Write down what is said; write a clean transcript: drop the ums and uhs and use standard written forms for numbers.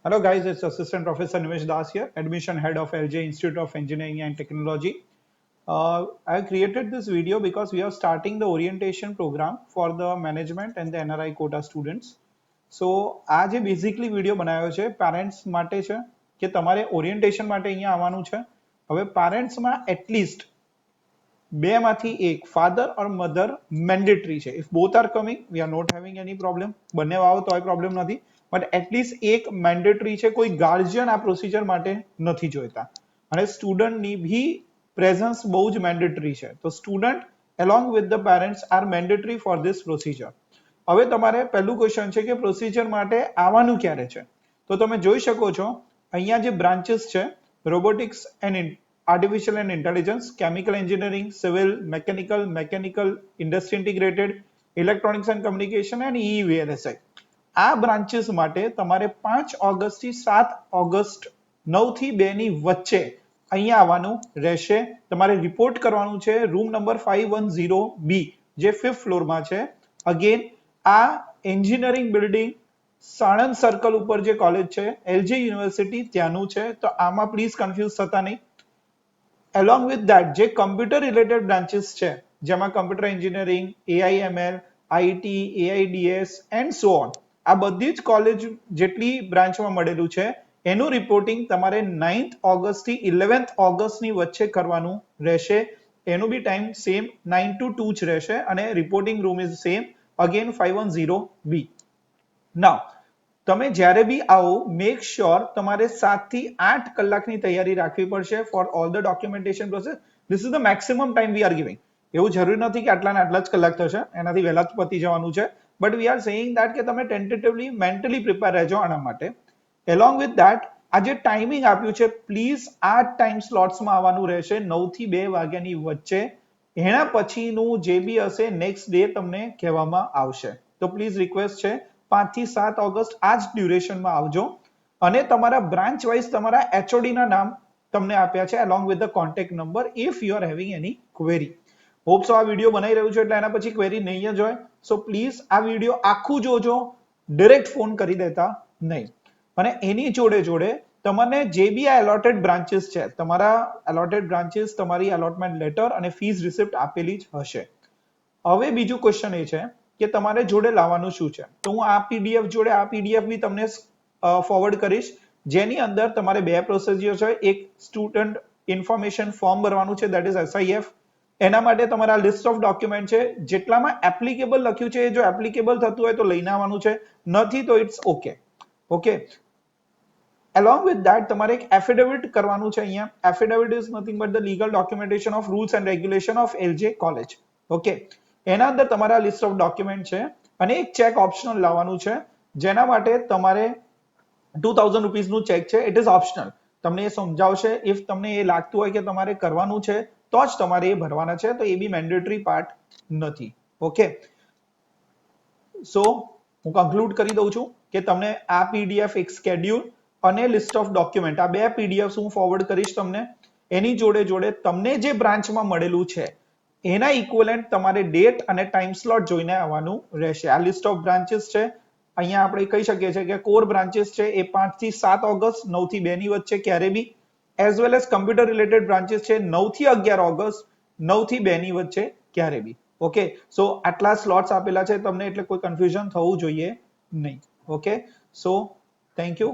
Hello guys, it's Assistant Professor Nimesh Das here, Admission Head of LJ Institute of Engineering and Technology. I created this video because we are starting the orientation program for the management and the NRI quota students. So આ જે basically video બનાવ્યો છે parents માટે છે કે તમારે orientation માટે અહીંયા આવવાનું છે. હવે પેરેન્ટ્સમાં એટલીસ્ટ બે માંથી એક ફાધર ઓર મધર મેન્ડેટરી છે. If both are coming we are not having any problem, બંને આવો તોય પ્રોબ્લેમ નથી, બટ એટલીસ્ટ એક મેન્ડેટરી છે. કોઈ ગાર્જિયન આ પ્રોસિજર માટે નથી જોઈતા અને સ્ટુડન્ટની ભી પ્રેઝન્સ બહુ જ મેન્ડેટરી છે. તો student along with the parents are mandatory for this procedure. હવે તમારે પહેલું ક્વેશ્ચન છે કે પ્રોસિજર માટે આવવાનું ક્યારે છે? તો તમે જોઈ શકો છો અહીંયા જે બ્રાન્ચીસ છે robotics and artificial and intelligence, chemical engineering, civil, mechanical, industry integrated, electronics and communication and VLSI. આ બ્રાન્ચીસ માટે તમારે 5 ઓગસ્ટ થી 7 ઓગસ્ટ 9 થી 2 ની વચ્ચે અહીંયા આવવાનું રહેશે. તમારે રિપોર્ટ કરવાનું છે રૂમ નંબર 510B જે 5th ફ્લોરમાં છે. અગેન આ એન્જિનિયરિંગ બિલ્ડિંગ સાણંદ સર્કલ ઉપર જે કોલેજ છે એલજે યુનિવર્સિટી ત્યાંનું છે. તો આમાં પ્લીઝ કન્ફ્યુઝ થતા નહીં. along with that જે કમ્પ્યુટર રિલેટેડ બ્રાન્ચીસ છે જેમાં computer engineering, AIML, IT, AIDS and so on, આ બધી જ કોલેજ જેટલી બ્રાન્ચમાં મળેલું છે એનું રિપોર્ટિંગ તમારે 9th ઓગસ્ટ થી 11th ઓગસ્ટ ની વચ્ચે કરવાનું રહેશે. એનું બી ટાઈમ સેમ 9 to 2 જ રહેશે અને reporting room is same again 510B. Now તમે જ્યારે બી આવો મેક શ્યોર તમારે 7 થી 8 કલાકની તૈયારી રાખવી પડશે for all the documentation process. This is the maximum time we are giving. એવું જરૂરી નથી કે આટલા ને આટલા જ કલાક થશે, એનાથી વહેલા જ પતી જવાનું છે. But we are saying that કે તમે ટેન્ટેટિવલી મેન્ટલી પ્રિપેર રહેજો આના માટે. એલોંગ વિથ ધેટ આ જે ટાઈમિંગ આપ્યું છે પ્લીઝ આ ટાઈમ સ્લોટ્સમાં આવવાનું રહેશે 9 થી 2 વાગ્યાની વચ્ચે. એના પછીનું જે બી હશે નેક્સ્ટ ડે તમને કહેવામાં આવશે. તો પ્લીઝ રિક્વેસ્ટ છે 5 થી 7 ઓગસ્ટ આ જ ડ્યુરેશનમાં આવજો અને તમારા બ્રાન્ચ વાઇઝ તમારા HOD ના નામ તમને આપ્યા છે along with the contact number if you are having any query. Hope so આ વિડીયો બનાવી રહ્યું છું એટલે એના પછી ક્વેરી નહીં જ હોય. સો પ્લીઝ આ વિડીયો આખું જોજો, ડાયરેક્ટ ફોન કરી દેતા નહીં. અને એની જોડે જોડે તમને જે બી આ એલોટેડ બ્રાન્ચીસ છે તમારા એલોટેડ બ્રાન્ચીસ તમારી એલોટમેન્ટ લેટર અને ફીસ રિસિપ્ટ આપેલી જ હશે. હવે બીજું ક્વેશ્ચન એ છે કે તમારે જોડે લાવવાનું શું છે. તો હું આ પીડીએફ જોડે આ પીડીએફ બી તમને ફોરવર્ડ કરીશ જેની અંદર તમારે બે પ્રોસિજર છે. એક સ્ટુડન્ટ ઇન્ફોર્મેશન ફોર્મ ભરવાનું છે ધેટ ઇઝ SIF. એના માટે તમારા લિસ્ટ ઓફ ડોક્યુમેન્ટ છે જેટલામાં એપ્લિકેબલ લખ્યું છે જો એપ્લિકેબલ થતું હોય તો લઈને આવવાનું છે, નથી તો it's okay. Okay, along with that તમારે એક એફિડેવિટ કરવાનું છે. અહીંયા affidavit is nothing but the legal documentation of rules and regulation of LJ college. Okay, એના અંદર તમારા લિસ્ટ ઓફ ડોક્યુમેન્ટ છે અને એક ચેક ઓપ્શનલ લાવવાનું છે જેના માટે તમારે 2000 રૂપીસ નું ચેક છે. It is optional. તમને એ સમજાવશે. ઇફ તમને એ લાગતું હોય કે તમારે કરવાનું છે તો જ તમારે એ ભરવાના છે, તો એ બી મેન્ડેટરી પાર્ટ નથી. ઓકે, સો હું કન્ક્લુડ કરી દઉં છું કે તમને આ પીડીએફ એક સ્કેડ્યુલ અને લિસ્ટ ઓફ ડોક્યુમેન્ટ આ બે પીડીએફ હું ફોરવર્ડ કરીશ તમને. એની જોડે જોડે તમને જે બ્રાન્ચમાં મળેલું છે એના ઇક્વિવેલન્ટ તમારે ડેટ અને ટાઈમ સ્લોટ જોઈને આવવાનું રહેશે. આ લિસ્ટ ઓફ બ્રાન્ચીસ છે. અહીંયા આપણે કહી શકીએ છીએ કે કોર બ્રાન્ચીસ છે એ 5 થી 7 ઓગસ્ટ 9 થી 2 ની વચ્ચે ક્યારે બી, as well as computer related branches છે 9 થી 11 ઓગસ્ટ 9 થી 2 ની વચ્ચે ક્યારે બી. ઓકે, સો આટલા સ્લોટ્સ આપેલા છે તમને એટલે કોઈ કન્ફ્યુઝન થવું જોઈએ નહીં. Okay, so thank you.